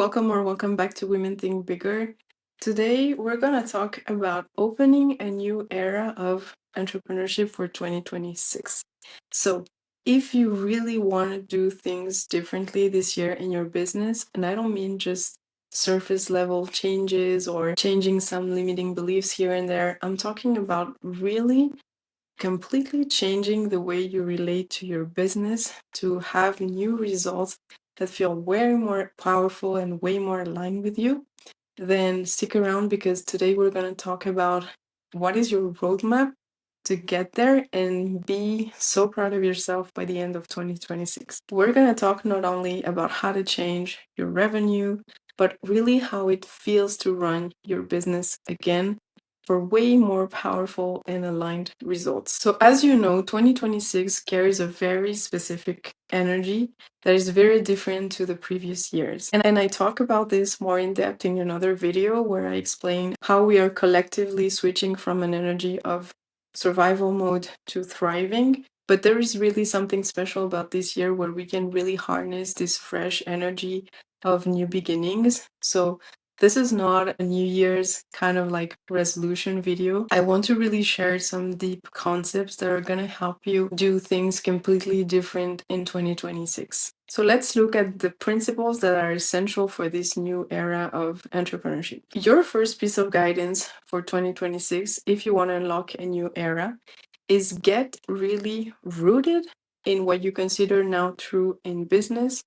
welcome back to Women Think Bigger. Today, we're going to talk about opening a new era of entrepreneurship for 2026. So, if you really want to do things differently this year in your business, and I don't mean just surface level changes or changing some limiting beliefs here and there, I'm talking about really completely changing the way you relate to your business to have new results that feel way more powerful and way more aligned with you, then stick around because today we're going to talk about what is your roadmap to get there and be so proud of yourself by the end of 2026. We're going to talk not only about how to change your revenue, but really how it feels to run your business again for way more powerful and aligned results. So, as you know, 2026 carries a very specific energy that is very different to the previous years. And I talk about this more in depth in another video where I explain how we are collectively switching from an energy of survival mode to thriving. But there is really something special about this year where we can really harness this fresh energy of new beginnings. So this is not a New Year's kind of like resolution video. I want to really share some deep concepts that are going to help you do things completely different in 2026. So let's look at the principles that are essential for this new era of entrepreneurship. Your first piece of guidance for 2026, if you want to unlock a new era, is get really rooted in what you consider now true in business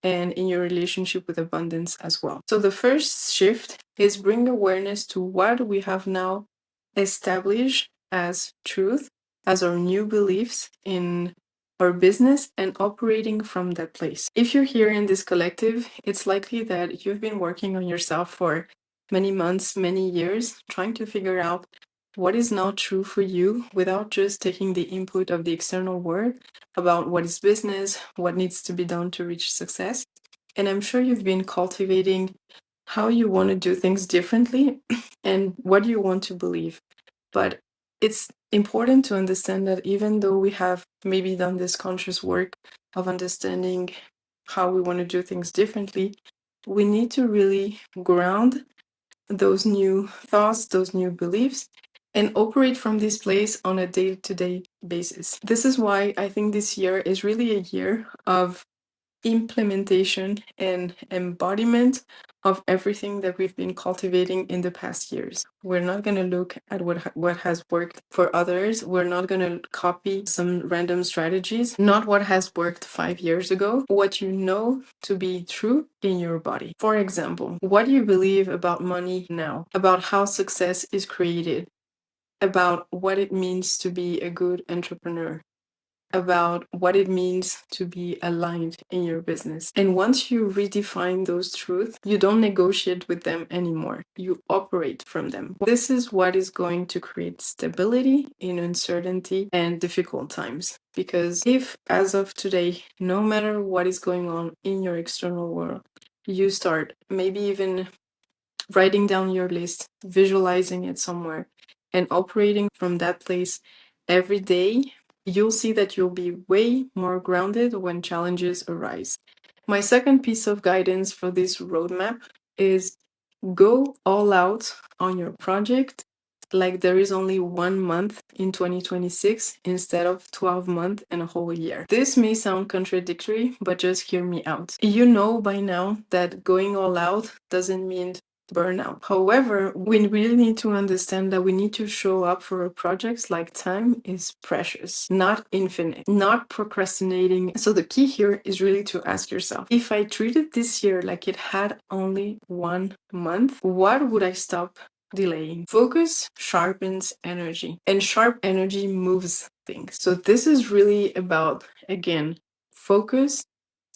and in your relationship with abundance as well. So the first shift is bring awareness to what we have now established as truth, as our new beliefs in our business and operating from that place. If you're here in this collective, it's likely that you've been working on yourself for many months, many years, trying to figure out what is now true for you without just taking the input of the external world about what is business, what needs to be done to reach success. And I'm sure you've been cultivating how you want to do things differently and what you want to believe. But it's important to understand that even though we have maybe done this conscious work of understanding how we want to do things differently, we need to really ground those new thoughts, those new beliefs, and operate from this place on a day-to-day basis. This is why I think this year is really a year of implementation and embodiment of everything that we've been cultivating in the past years. We're not going to look at what has worked for others. We're not going to copy some random strategies, not what has worked 5 years ago, what you know to be true in your body. For example, what do you believe about money now? About how success is created? About what it means to be a good entrepreneur? About what it means to be aligned in your business. And once you redefine those truths, you don't negotiate with them anymore. You operate from them. This is what is going to create stability in uncertainty and difficult times. Because if, as of today, no matter what is going on in your external world, you start maybe even writing down your list, visualizing it somewhere, and operating from that place every day, you'll see that you'll be way more grounded when challenges arise. My second piece of guidance for this roadmap is go all out on your project like there is only 1 month in 2026 instead of 12 months and a whole year. This may sound contradictory, but just hear me out. You know by now that going all out doesn't mean burnout. However, we really need to understand that we need to show up for our projects like time is precious, not infinite, not procrastinating. So the key here is really to ask yourself, if I treated this year like it had only 1 month, what would I stop delaying? Focus sharpens energy, and sharp energy moves things. So this is really about, again, focus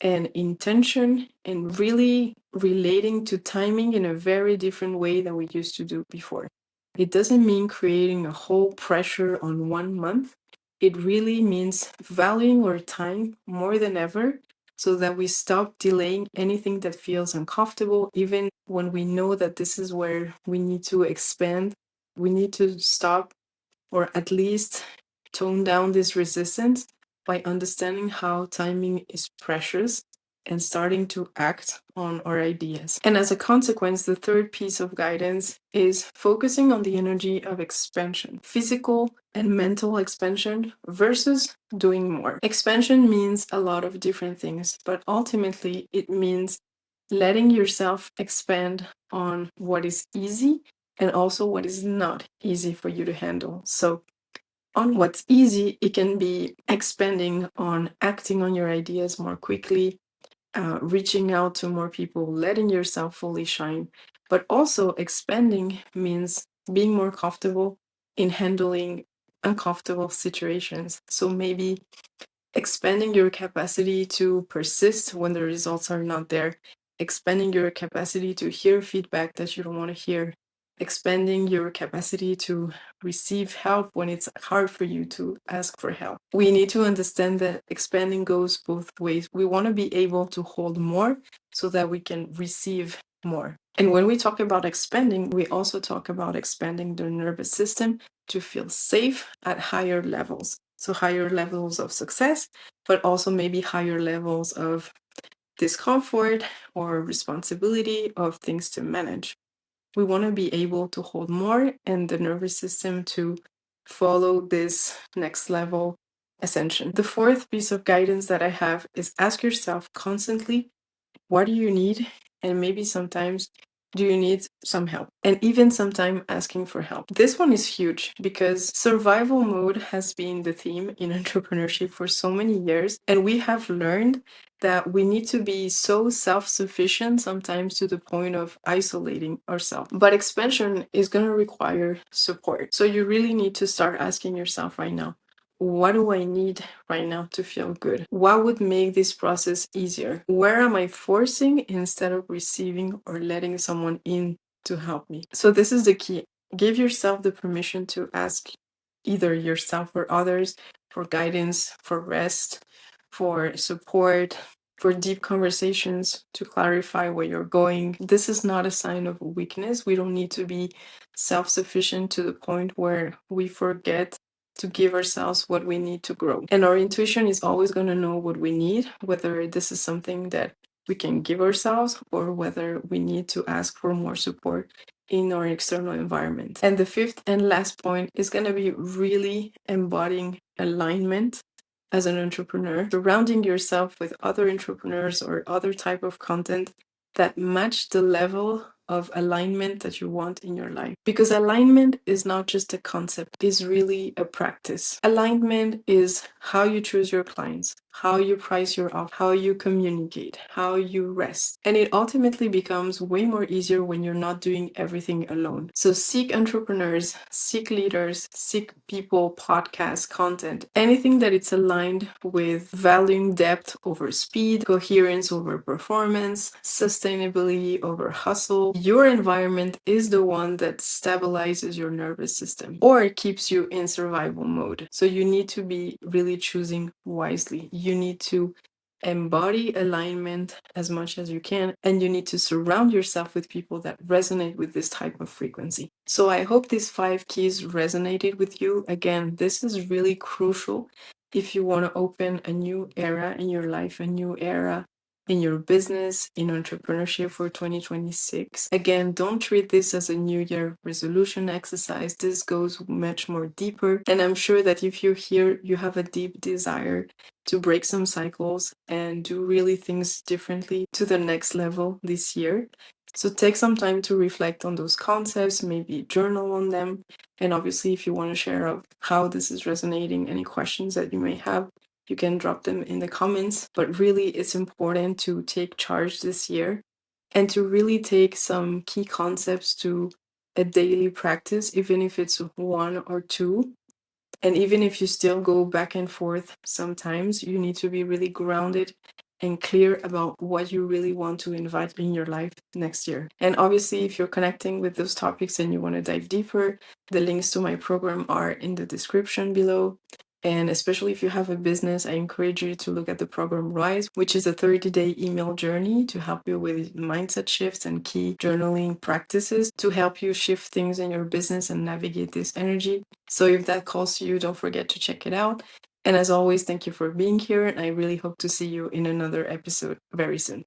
and intention and really relating to timing in a very different way than we used to do before. It doesn't mean creating a whole pressure on 1 month. It really means valuing our time more than ever so that we stop delaying anything that feels uncomfortable, even when we know that this is where we need to expand. We need to stop or at least tone down this resistance by understanding how timing is precious and starting to act on our ideas. And as a consequence, the third piece of guidance is focusing on the energy of expansion, physical and mental expansion versus doing more. Expansion means a lot of different things, but ultimately it means letting yourself expand on what is easy and also what is not easy for you to handle. So on what's easy, it can be expanding on acting on your ideas more quickly, reaching out to more people, letting yourself fully shine. But also, expanding means being more comfortable in handling uncomfortable situations. So maybe expanding your capacity to persist when the results are not there, expanding your capacity to hear feedback that you don't want to hear, expanding your capacity to receive help when it's hard for you to ask for help. We need to understand that expanding goes both ways. We want to be able to hold more so that we can receive more. And when we talk about expanding, we also talk about expanding the nervous system to feel safe at higher levels. So higher levels of success, but also maybe higher levels of discomfort or responsibility of things to manage. We want to be able to hold more and the nervous system to follow this next level ascension. The fourth piece of guidance that I have is ask yourself constantly, what do you need? And maybe sometimes, do you need some help? And even sometimes asking for help. This one is huge because survival mode has been the theme in entrepreneurship for so many years. And we have learned that we need to be so self-sufficient sometimes to the point of isolating ourselves. But expansion is going to require support. So you really need to start asking yourself right now, what do I need right now to feel good? What would make this process easier? Where am I forcing instead of receiving or letting someone in to help me? So this is the key. Give yourself the permission to ask either yourself or others for guidance, for rest, for support, for deep conversations to clarify where you're going. This is not a sign of weakness. We don't need to be self-sufficient to the point where we forget to give ourselves what we need to grow. And our intuition is always going to know what we need, whether this is something that we can give ourselves or whether we need to ask for more support in our external environment. And the fifth and last point is going to be really embodying alignment as an entrepreneur, surrounding yourself with other entrepreneurs or other type of content that match the level of alignment that you want in your life. Because alignment is not just a concept, it's really a practice. Alignment is how you choose your clients, how you price your offer, how you communicate, how you rest. And it ultimately becomes way more easier when you're not doing everything alone. So seek entrepreneurs, seek leaders, seek people, podcasts, content, anything that it's aligned with valuing depth over speed, coherence over performance, sustainability over hustle. Your environment is the one that stabilizes your nervous system or keeps you in survival mode. So you need to be really choosing wisely. You need to embody alignment as much as you can, and you need to surround yourself with people that resonate with this type of frequency. So I hope these 5 keys resonated with you. Again, this is really crucial if you want to open a new era in your life, a new era in your business, in entrepreneurship for 2026. Again, don't treat this as a New Year resolution exercise. This goes much more deeper. And I'm sure that if you're here, you have a deep desire to break some cycles and do really things differently to the next level this year. So take some time to reflect on those concepts, maybe journal on them. And obviously, if you want to share of how this is resonating, any questions that you may have, you can drop them in the comments. But really, it's important to take charge this year and to really take some key concepts to a daily practice, even if it's 1 or 2. And even if you still go back and forth sometimes, you need to be really grounded and clear about what you really want to invite in your life next year. And obviously, if you're connecting with those topics and you want to dive deeper, the links to my program are in the description below. And especially if you have a business, I encourage you to look at the program Rise, which is a 30-day email journey to help you with mindset shifts and key journaling practices to help you shift things in your business and navigate this energy. So if that calls to you, don't forget to check it out. And as always, thank you for being here. And I really hope to see you in another episode very soon.